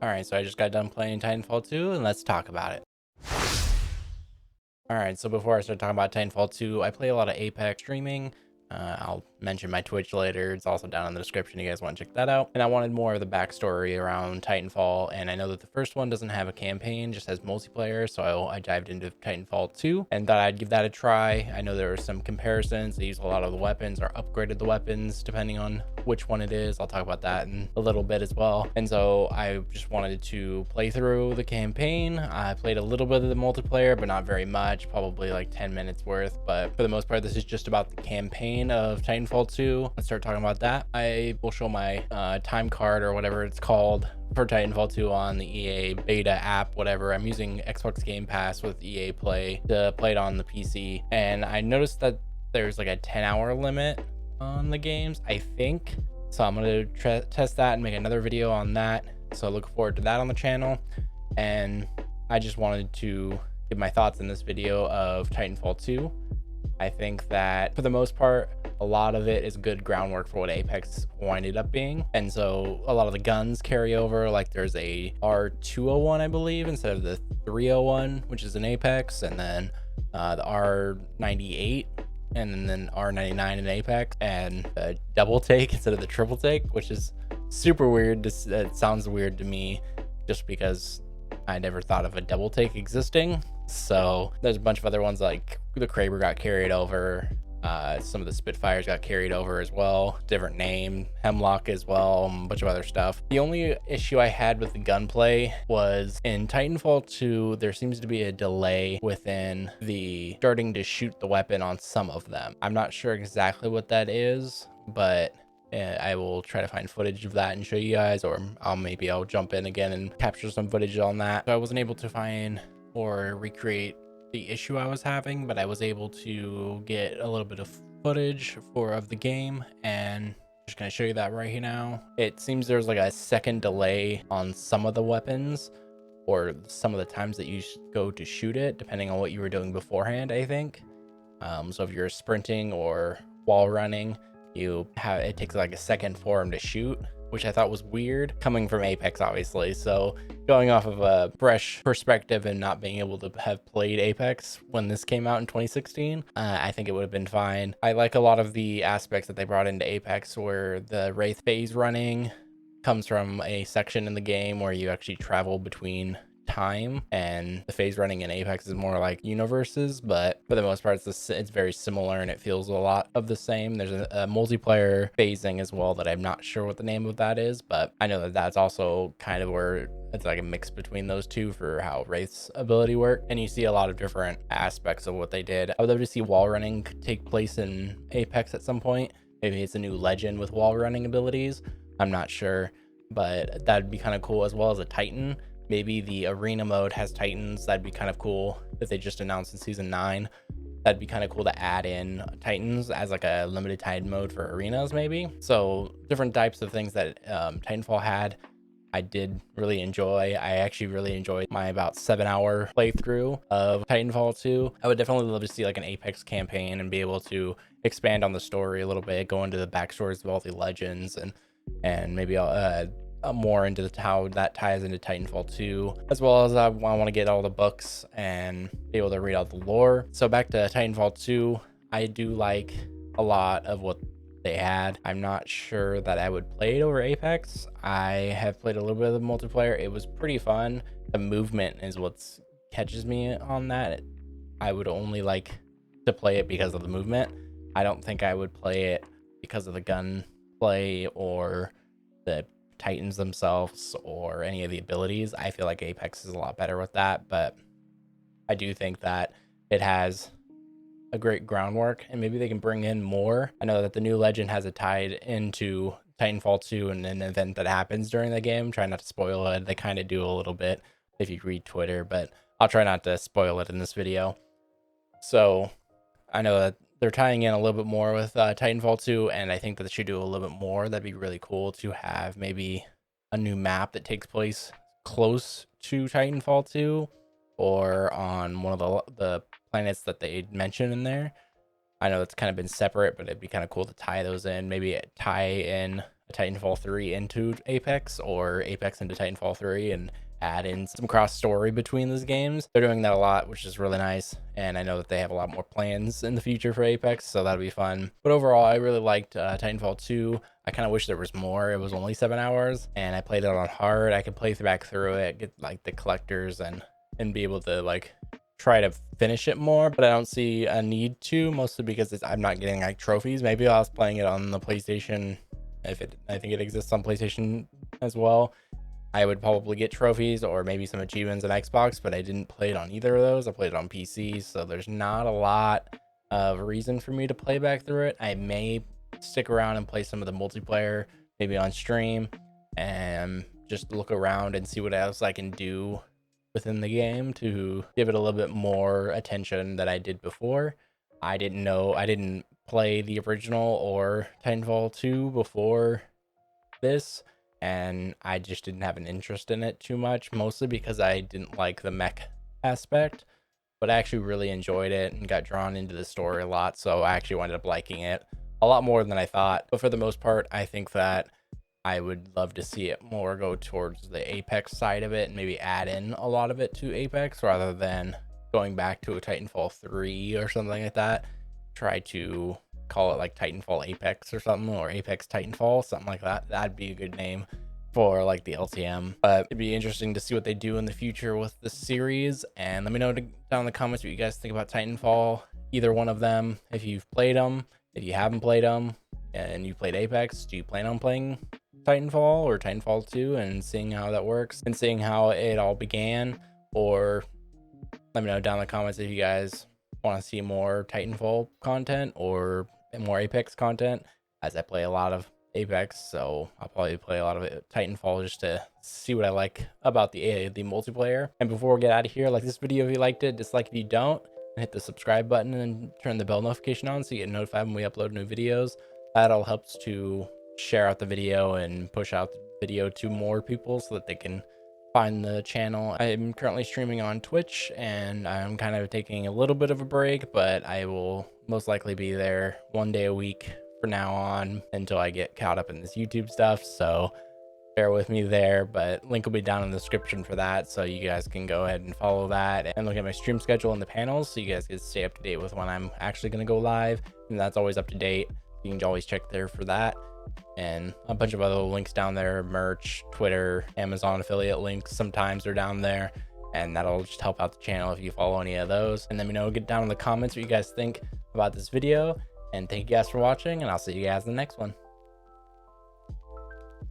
Alright, so I just got done playing Titanfall 2, and let's talk about it. Alright, so before I start talking about Titanfall 2, I play a lot of Apex streaming. I'll mention my Twitch later. It's also down in the description. You guys want to check that out. And I wanted more of the backstory around Titanfall. And I know that the first one doesn't have a campaign, just has multiplayer. So I dived into Titanfall 2 and thought I'd give that a try. I know there are some comparisons. They use a lot of the weapons or upgraded the weapons depending on which one it is. I'll talk about that in a little bit as well. And so I just wanted to play through the campaign. I played a little bit of the multiplayer, but not very much, probably like 10 minutes worth. But for the most part, this is just about the campaign of Titanfall 2. Let's start talking about that. I will show my time card or whatever it's called for Titanfall 2 on the EA beta app, whatever. I'm using Xbox Game Pass with EA Play to play it on the PC. And I noticed that there's like a 10-hour limit on the games, I think. So I'm going to test that and make another video on that. So look forward to that on the channel. And I just wanted to give my thoughts in this video of Titanfall 2. I think that for the most part, a lot of it is good groundwork for what Apex winded up being. And so a lot of the guns carry over, like there's a R201, I believe, instead of the 301, which is an Apex, and then the R98, and then R99 in Apex, and a double take instead of the triple take, which is super weird. It sounds weird to me just because I never thought of a double take existing. So there's a bunch of other ones, like the Kraber got carried over. Some of the Spitfires got carried over as well. Different name, Hemlock as well, a bunch of other stuff. The only issue I had with the gunplay was in Titanfall 2, there seems to be a delay within the starting to shoot the weapon on some of them. I'm not sure exactly what that is, but I will try to find footage of that and show you guys, or maybe I'll jump in again and capture some footage on that. So I wasn't able to find or recreate the issue I was having, but I was able to get a little bit of footage of the game, and I'm just gonna show you that right here now. It seems there's like a second delay on some of the weapons, or some of the times that you go to shoot it, depending on what you were doing beforehand, I think. So if you're sprinting or wall running, it takes like a second for him to shoot, which I thought was weird coming from Apex, obviously. So going off of a fresh perspective and not being able to have played Apex when this came out in 2016, I think it would have been fine. I like a lot of the aspects that they brought into Apex, where the Wraith phase running comes from a section in the game where you actually travel between time, and the phase running in Apex is more like universes, but for the most part it's very similar, and it feels a lot of the same. There's a multiplayer phasing as well that I'm not sure what the name of that is, but I know that that's also kind of where it's like a mix between those two for how Wraith's ability work, and you see a lot of different aspects of what they did. I would love to see wall running take place in Apex at some point. Maybe it's a new legend with wall running abilities, I'm not sure, but that'd be kind of cool, as well as a Titan. Maybe the arena mode has Titans. That'd be kind of cool that they just announced in season 9. That'd be kind of cool to add in Titans as like a limited time mode for arenas, maybe. So different types of things that Titanfall had, I did really enjoy. I actually really enjoyed my about 7-hour playthrough of Titanfall 2. I would definitely love to see like an Apex campaign and be able to expand on the story a little bit, go into the backstories of all the legends, and maybe more into how that ties into Titanfall 2, as well as I want to get all the books and be able to read out the lore. So back to Titanfall 2, I do like a lot of what they had. I'm not sure that I would play it over Apex. I have played a little bit of the multiplayer. It was pretty fun. The movement is what catches me on that. I would only like to play it because of the movement. I don't think I would play it because of the gun play or the Titans themselves or any of the abilities. I feel like Apex is a lot better with that, but I do think that it has a great groundwork, and maybe they can bring in more. I know that the new legend has it tied into Titanfall 2 and an event that happens during the game. Try not to spoil it. They kind of do a little bit if you read Twitter, but I'll try not to spoil it in this video. So I know that they're tying in a little bit more with Titanfall 2, and I think that they should do a little bit more. That'd be really cool to have maybe a new map that takes place close to Titanfall 2, or on one of the planets that they mentioned in there. I know it's kind of been separate, but it'd be kind of cool to tie those in. Maybe tie in a Titanfall 3 into Apex, or Apex into Titanfall 3, and add in some cross story between those games. They're doing that a lot, which is really nice, and I know that they have a lot more plans in the future for Apex, so that'll be fun. But overall, I really liked Titanfall 2. I kind of wish there was more. It was only 7 hours, and I played it on hard. I could play back through it, get like the collectors, and be able to like try to finish it more, but I don't see a need to, mostly because I'm not getting like trophies. Maybe I was playing it on the PlayStation, I think it exists on PlayStation as well, I would probably get trophies or maybe some achievements on Xbox, but I didn't play it on either of those. I played it on PC, so there's not a lot of reason for me to play back through it. I may stick around and play some of the multiplayer, maybe on stream, and just look around and see what else I can do within the game to give it a little bit more attention than I did before. I didn't play the original or Titanfall 2 before this, and I just didn't have an interest in it too much, mostly because I didn't like the mech aspect, but I actually really enjoyed it and got drawn into the story a lot, so I actually ended up liking it a lot more than I thought. But for the most part, I think that I would love to see it more go towards the Apex side of it and maybe add in a lot of it to Apex rather than going back to a Titanfall 3 or something like that. Try to call it like Titanfall Apex or something, or Apex Titanfall, something like that. That'd be a good name for like the LTM. But it'd be interesting to see what they do in the future with the series, and let me know down in the comments what you guys think about Titanfall, either one of them. If you've played them, if you haven't played them and you played Apex, do you plan on playing Titanfall or Titanfall 2 and seeing how that works and seeing how it all began? Or let me know down in the comments if you guys want to see more Titanfall content or more Apex content, as I play a lot of Apex, so I'll probably play a lot of Titanfall just to see what I like about the multiplayer. And before we get out of here, like this video if you liked it, dislike if you don't, and hit the subscribe button and turn the bell notification on so you get notified when we upload new videos. That all helps to share out the video and push out the video to more people so that they can find the channel. I'm currently streaming on Twitch, and I'm kind of taking a little bit of a break, but I will most likely be there one day a week for now on until I get caught up in this YouTube stuff, so bear with me there. But link will be down in the description for that, so you guys can go ahead and follow that and look at my stream schedule in the panels so you guys can stay up to date with when I'm actually going to go live, and that's always up to date. You can always check there for that, and a bunch of other links down there, merch, Twitter, Amazon affiliate links sometimes are down there, and that'll just help out the channel if you follow any of those. And let me know, get down in the comments what you guys think about this video, and thank you guys for watching, and I'll see you guys in the next one.